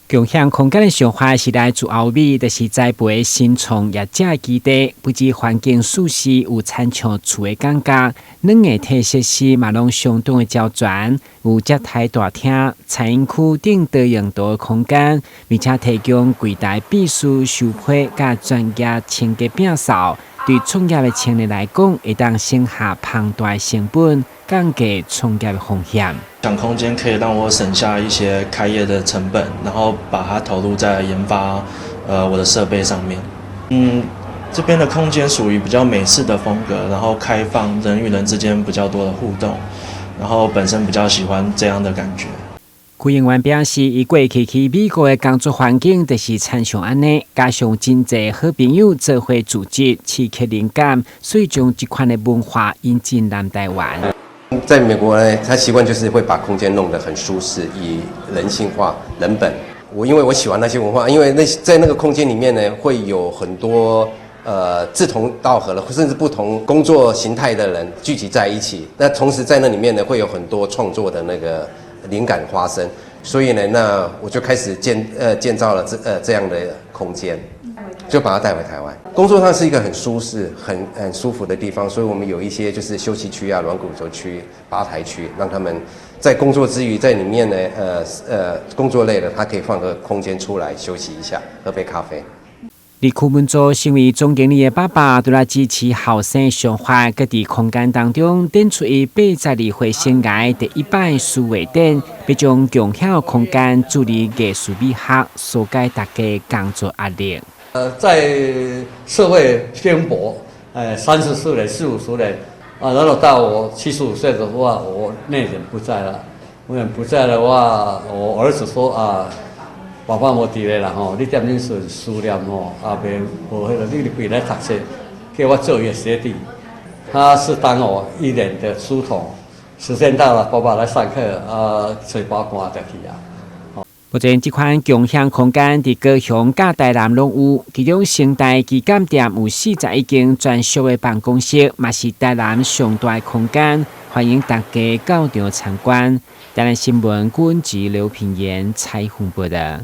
共享空间的想法是来自欧美，就是栽培新创业者的基地，不止环境舒适，有参像厝的感觉。两个体设施嘛拢相当的胶全，有接待大厅、餐饮区等多用途的空间，并且提供柜台秘书、收批甲专业清洁摒扫。对创业的青年来讲，会当省下庞大的成本，降低创业的风险。想空间可以让我省下一些开业的成本，然后把它投入在研发我的设备上面。这边的空间属于比较美式的风格，然后开放，人与人之间比较多的互动，然后本身比较喜欢这样的感觉。顾营员表示，伊过去美国的工作环境就是参像安尼，加上真侪好朋友做伙组织，刺激灵感，所以将这款的文化引进南台湾。在美国呢，他习惯就是会把空间弄得很舒适，以人性化、人本。因为我喜欢那些文化，因为在那个空间里面呢，会有很多志同道合的，甚至不同工作形态的人聚集在一起。那同时在那里面呢，会有很多创作的那个灵感发生。所以呢，那我就开始建造了这样的空间。就把它带回台湾。工作上是一个很舒适、很舒服的地方，所以我们有一些就是休息区啊、软骨头区、吧台区，让他们在工作之余在里面呢，工作累了，他可以放个空间出来休息一下，喝杯咖啡。李库文做身为总经理的爸爸，对来支持后生想法，佮伫空间当中展出伊82岁生涯第一摆书画展，要将共享空间助力艺术美学，疏解大家工作压力。在社会颠簸，30年、40-50年，然后到我75岁的话，我内人不在了。我人不在的话，我儿子说爸爸无伫咧啦吼，你点样顺思念吼，袂无迄个你回来读书，给我做一个学弟。他是当我1年的书童，时间到了，爸爸来上课，嘴巴关得去啊。目前这款共享空间伫高雄、甲台南拢有，其中成大旗舰店有41间专属的办公室，嘛是台南上大的空间，欢迎大家到场参观。台南新闻顾文吉、刘品言采访报道。